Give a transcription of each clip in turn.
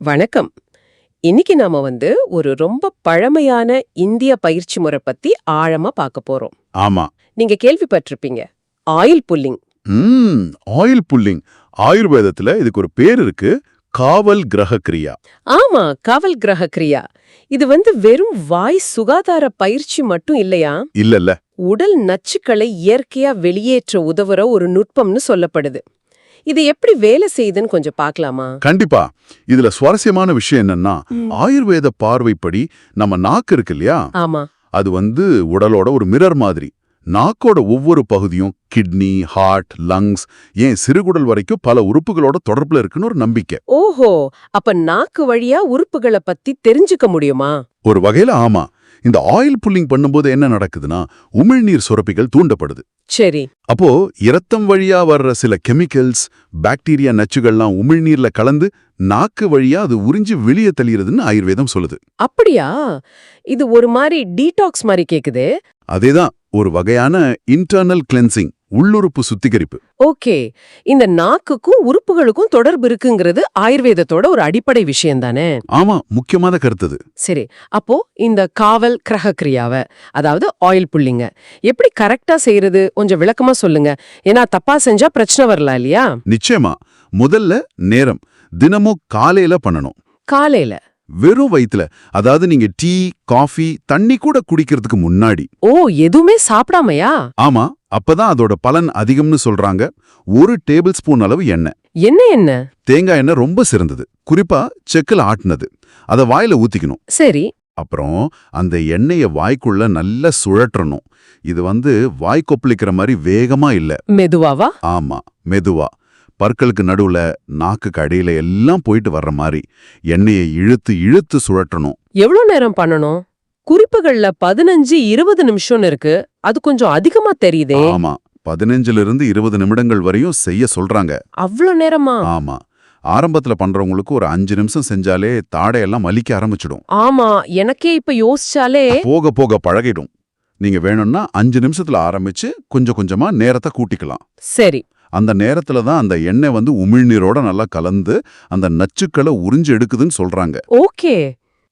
வணக்கம். இன்னைக்கு நாம ஒரு ரொம்ப பழமையான இந்திய பயிற்சி முறை பத்தி ஆழமா பார்க்க போறோம். ஆமா. நீங்க கேள்விப்பட்டிருப்பீங்க, ஆயில் புல்லிங். ம் ஆயில் புல்லிங். ஆயுர்வேதத்துல இதுக்கு ஒரு பேர் இருக்கு, காவல் கிரக கிரியா. ஆமா, காவல் கிரக கிரியா. இது வெறும் வாய் சுகாதார பயிற்சி மட்டும் இல்லையா, இல்லல்ல. உடல் நச்சுக்களை இயற்கையா வெளியேற்ற உதவுற ஒரு நுட்பம்னு சொல்லப்படுது. இது எப்படி வேலை செய்யுதுன்னு கொஞ்சம் பார்க்கலாமா? கண்டிப்பா. இதுல சுவாரஸ்யமான விஷயம் என்னன்னா, ஆயுர்வேத பார்வைப்படி நம்ம நாக்கு இருக்கு இல்லையா, ஆமா, அது உடலோட ஒரு மிரர் மாதிரி. நாக்கோட ஒவ்வொரு பகுதியும் கிட்னி, ஹார்ட், லங்ஸ், ஏன் சிறுகுடல் வரைக்கும் பல உறுப்புகளோட தொடர்புல இருக்குன்னு ஒரு நம்பிக்கை. ஓஹோ, அப்ப நாக்கு வழியா உறுப்புகளை பத்தி தெரிஞ்சுக்க முடியுமா? ஒரு வகையில ஆமா. இந்த ஆயில் புல்லிங் பண்ணும்போது என்ன நடக்குதுன்னா, உமிழ்நீர் சுரப்பிகள் தூண்டப்படுது. சரி. அப்போ இரத்தம் வழியா வர்ற சில கெமிக்கல்ஸ், பாக்டீரியா நச்சுகள்லாம் உமிழ்நீர்ல கலந்து நாக்கு வழியா அது உறிஞ்சி வெளியே தள்ளிறதுன்னு ஆயுர்வேதம் சொல்லுது. அப்படியா? இது ஒரு மாதிரி டீடாக்ஸ் மாதிரி கேக்குதே. அதேதான், ஒரு வகையான இன்டர்னல் கிளென்சிங், உள்ளுறுப்பு சுத்திகரிப்பு. ஓகே, இந்த நாக்குக்கும் உறுப்புகளுக்கும் தொடர்பு இருக்குங்கிறது ஆயுர்வேதத்தோட ஒரு அடிப்படை விஷயம் தானே? ஆமா, முக்கியமான கருத்து. சரி, அப்போ இந்த காவல் கிரக கிரியாவை, அதாவது ஆயில் புல்லிங்க எப்படி கரெக்டா செய்யறது கொஞ்சம் விளக்கமா சொல்லுங்க. ஏன்னா தப்பா செஞ்சா பிரச்சனை வரலாம் இல்லையா? நிச்சயமா. முதல்ல நேரம். தினமும் காலையில பண்ணணும். காலையில? வெறும் வயித்துல, அதாவது நீங்க டீ, காஃபி, தண்ணி கூட குடிக்கிறதுக்கு முன்னாடி. ஓ, எதுவுமே சாப்பிடாமையா? ஆமா, அப்பதான் அதோட பலன் அதிகம்னு சொல்றாங்க. 1 டேபிள் ஸ்பூன் அளவு எண்ணெய். என்ன? தேங்காய் எண்ணெய் ரொம்ப சிறந்தது, குறிப்பா செக்குல ஆட்டுனது. அத வாயில ஊத்திக்கணும். சரி. அப்புறம் அந்த எண்ணெய வாய்க்குள்ள நல்லா சுழற்றணும். இது வாய் கொப்பளிக்கிற மாதிரி வேகமா இல்ல. மெதுவாவா? ஆமா, மெதுவா. பற்களுக்கு நடுவுல, நாக்குக்கு அடியில எல்லாம் போயிட்டு வர்ற மாதிரி எண்ணெயை இழுத்து இழுத்து சுழற்றணும். எவ்வளவு நேரம் பண்ணணும்? குறிப்புகள்ல 15-20 நிமிஷம்னு இருக்கு. அது கொஞ்சம் அதிகமா தெரியுதே. ஆமா, 15லிருந்து 20 நிமிடங்கள் வரையும் செய்ய சொல்றாங்க. அவ்வளவு நேரமா? ஆமா. ஆரம்பத்துல பண்றவங்களுக்கு ஒரு 5 நிமிஷம் செஞ்சாலே தாடையெல்லாம் மலிக்க ஆரம்பிச்சிடும். ஆமா, எனக்கே இப்ப யோசிச்சாலே. போக போக பழகிடும். நீங்க வேணும்னா 5 நிமிஷத்துல ஆரம்பிச்சு கொஞ்சம் கொஞ்சமா நேரத்தை கூட்டிக்கலாம். சரி. அந்த நேரத்துல தான் அந்த எண்ணெய் உமிழ்நீரோட நல்லா கலந்து அந்த நச்சுக்களை உறிஞ்சு எடுக்குதுன்னு சொல்றாங்க. ஓகே,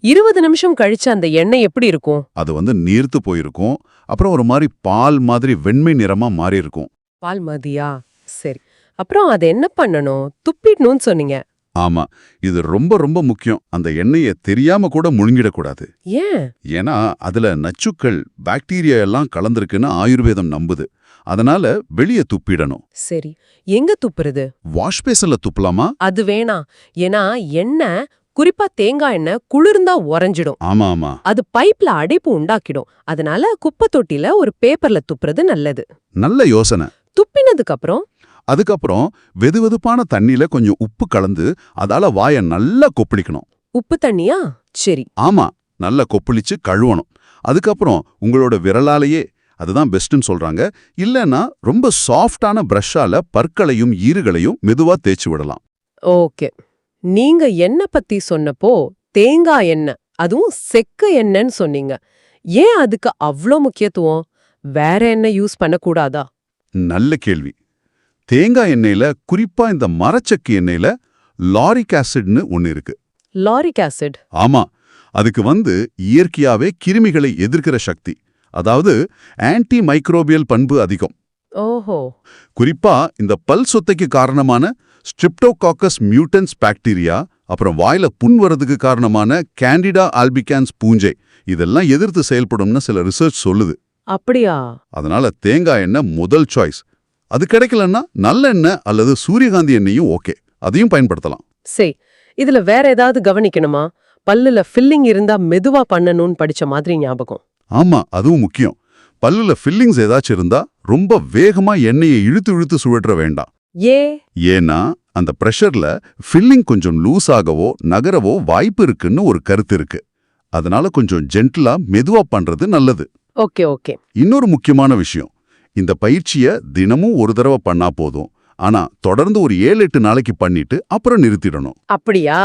20 நிமிஷம் கழிச்சு அந்த எண்ணெய் எப்படி இருக்கும்? அது நீர்த்து போயிருக்கும். அப்புறம் ஒரு மாதிரி பால் மாதிரி வெண்மை நிறமா மாறி இருக்கும். பால் மாதியா? சரி. அப்புறம் அதை என்ன பண்ணணும்? துப்பிடணும்னு சொன்னீங்க. ஆமா, இது ரொம்ப ரொம்ப முக்கியம். அந்த எண்ணெயை தெரியாம கூட முழுங்கிடக்கூடாது. ஏன்? ஏன்னா அதுல நச்சுக்கள், பாக்டீரியா எல்லாம் கலந்திருக்குன்னு ஆயுர்வேதம் நம்புது. அதனால வெளியே துப்பிடணும். சரி, எங்க துப்புறது? வாஷ் பேசன்ல துப்பலாமா? அது வேணாம். ஏன்னா எண்ணெய், குறிப்பா தேங்காய் எண்ணெய் குளிர்ந்தா உறைஞ்சிடும். ஆமா ஆமா, அது பைப்ல அடைப்பு உண்டாக்கிடும். அதனால குப்பை தொட்டில ஒரு பேப்பர்ல துப்புறது நல்லது. நல்ல யோசனை. துப்பினதுக்கு அப்புறம்? அதுக்கப்புறம் வெதுவெதுப்பான தண்ணியில கொஞ்சம் உப்பு கலந்து அதால வாயை நல்லா கொப்பளிக்கணும். உப்பு தண்ணியா? சரி. ஆமா, நல்லா கொப்பளிச்சு கழுவணும். அதுக்கப்புறம் உங்களோட விரலாலேயே, அதுதான் பெஸ்ட்னு சொல்றாங்க. இல்லைன்னா ரொம்ப சாஃப்டான பிரஷ்ஷால பற்களையும் ஈறுகளையும் மெதுவா தேய்ச்சி விடலாம். ஓகே. நீங்க எண்ணெய் பத்தி சொன்னப்போ தேங்காய் எண்ணெய், அதுவும் செக்க எண்ணெய்ன்னு சொன்னீங்க. ஏன் அதுக்கு அவ்ளோ முக்கியத்துவம்? வேற எண்ணெய் யூஸ் பண்ணக்கூடாதா? நல்ல கேள்வி. தேங்காய் எண்ணெயில, குறிப்பா இந்த மரச்சக்கு எண்ணெயில லாரிக் ஆசிட்னு ஒன்னு இருக்கு. Lauric acid? ஆமா, அதுக்கு இயற்கையாவே கிருமிகளை எதிர்க்கிற சக்தி, அதாவது ஆன்டி மைக்ரோபியல் பண்பு அதிகம். ஓஹோ. குறிப்பா இந்த பல் சொத்தைக்கு காரணமான ஸ்ட்ரிப்டோகாக்கஸ் மியூட்டன்ஸ் பாக்டீரியா, அப்புறம் வாயில புண் வரதுக்கு காரணமான கேண்டிடா ஆல்பிகான்ஸ் பூஞ்சை, இதெல்லாம் எதிர்த்து செயல்படும்னு சில ரிசர்ச் சொல்லுது. அப்படியா? அதனால தேங்காய் எண்ணெய் முதல் சாய்ஸ். அது கிடைக்கலன்னா நல்லெண்ணெய் அல்லது சூரியகாந்தி எண்ணெயும் ஓகே, அதையும் பயன்படுத்தலாம். சரி, இதுல வேற ஏதாவது கவனிக்கணுமா? பல்லுல ஃபில்லிங் இருந்தா மெதுவா பண்ணணும்னு படிச்ச மாதிரி ஞாபகம். ஆமா, அதுவும் முக்கியம். பல்லுல ஃபில்லிங்ஸ் ஏதாச்சும் இருந்தா ரொம்ப வேகமா எண்ணெயை இழுத்து இழுத்து சுழற்ற வேண்டாம். ஏன்னா அந்த பிரஷர்ல ஃபில்லிங் கொஞ்சம் லூஸ் ஆகவோ நகரவோ வாய்ப்பு இருக்குன்னு ஒரு கருத்து இருக்கு. அதனால கொஞ்சம் ஜென்டிலா மெதுவா பண்றது நல்லது. Okay okay. இன்னொரு முக்கியமான விஷயம், இந்த பயிற்சிய தினமும் ஒரு தடவை பண்ணா போதும். ஆனா தொடர்ந்து ஒரு 7-8 நாளைக்கு பண்ணிட்டு அப்புறம் நிறுத்திடணும். அப்படியா?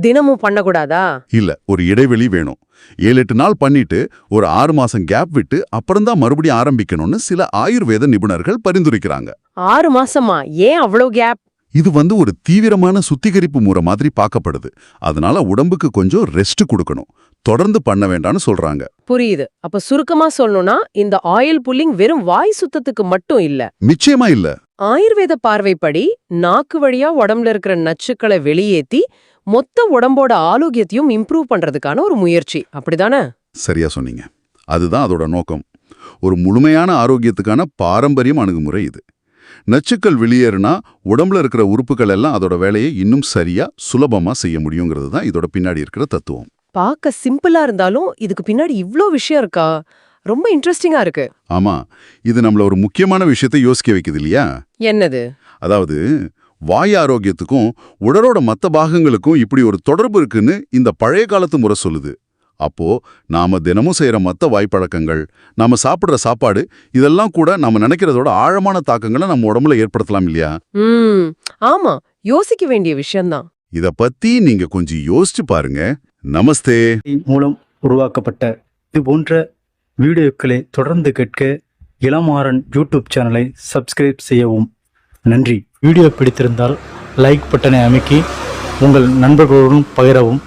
தினமும் பண்ணக்கூடாதா? இல்ல, ஒரு இடைவெளி வேணும். 7-8 நாள் பண்ணிட்டு ஒரு 6 மாசம் கேப் விட்டு அப்புறம்தான் மறுபடியும் ஆரம்பிக்கணும்னு சில ஆயுர்வேத நிபுணர்கள் பரிந்துரைக்கிறாங்க. 6 மாசமா? ஏன் அவ்வளோ கேப்? இது ஒரு தீவிரமான சுத்திகரிப்பு முறை மாதிரி பார்க்கப்படுது. அதனால உடம்புக்கு கொஞ்சம் ரெஸ்ட் கொடுக்கணும், தொடர்ந்து பண்ண வேண்டாம்னு சொல்றாங்க. புரியுது. அப்ப சுருக்கமா சொல்லணும்னா இந்த ஆயில் புல்லிங் வெறும் வாய் சுத்தத்துக்கு மட்டும் இல்ல. நிச்சயமா இல்ல. ஆயுர்வேத பார்வைப்படி நாக்கு வழியா உடம்புல இருக்கிற நச்சுக்களை வெளியேத்தி மொத்த உடம்போட ஆரோக்கியத்தையும் இம்ப்ரூவ் பண்றதுக்கான ஒரு முயற்சி, அப்படிதானே? சரியா சொன்னீங்க. அதுதான் அதோட நோக்கம். ஒரு முழுமையான ஆரோக்கியத்துக்கான பாரம்பரியம் அணுகுமுறை இது. நச்சுக்கள் வெளியேறினா உடம்புல இருக்கிற உறுப்புகள் எல்லாம் அதோட வேலையை இன்னும் சரியா சுலபமா செய்ய முடியுங்கிறது தான் இதோட பின்னாடி இருக்கிற தத்துவம். பார்க்க சிம்பிளா இருந்தாலும் இதுக்கு பின்னாடி இவ்ளோ விஷயம் இருக்கா? ரொம்ப இன்ட்ரெஸ்டிங்கா இருக்கு. ஆமா, இது நம்மள ஒரு முக்கியமான விஷயத்தை யோசிக்க வைக்குது இல்லையா? என்னது? அதாவது வாய் ஆரோக்கியத்துக்கும் உடலோட மற்ற பாகங்களுக்கும் இப்படி ஒரு தொடர்பு இருக்குன்னு இந்த பழைய காலத்து முறை சொல்லுது. அப்போ நாம தினமும் செய்யற மற்ற வாய்ப்பழக்கங்கள், நாம சாப்பிடுற சாப்பாடு, இதெல்லாம் கூட நாம நினைக்கிறதோட ஆழமான தாக்கங்களை நம்ம உடம்புல ஏற்படுத்தலாம் இல்லையா? ஆமா, யோசிக்க வேண்டிய விஷயம்தான். இத பத்தி நீங்க கொஞ்சம் யோசிச்சு பாருங்க. நமஸ்தே மூலம் உருவாக்கப்பட்ட இது போன்ற வீடியோக்களை தொடர்ந்து கேட்க இளமாறன் யூடியூப் சேனலை சப்ஸ்கிரைப் செய்யவும். நன்றி. வீடியோ பிடித்திருந்தால் லைக் பட்டனை அமைக்கி உங்கள் நண்பர்களுடன் பகிரவும்.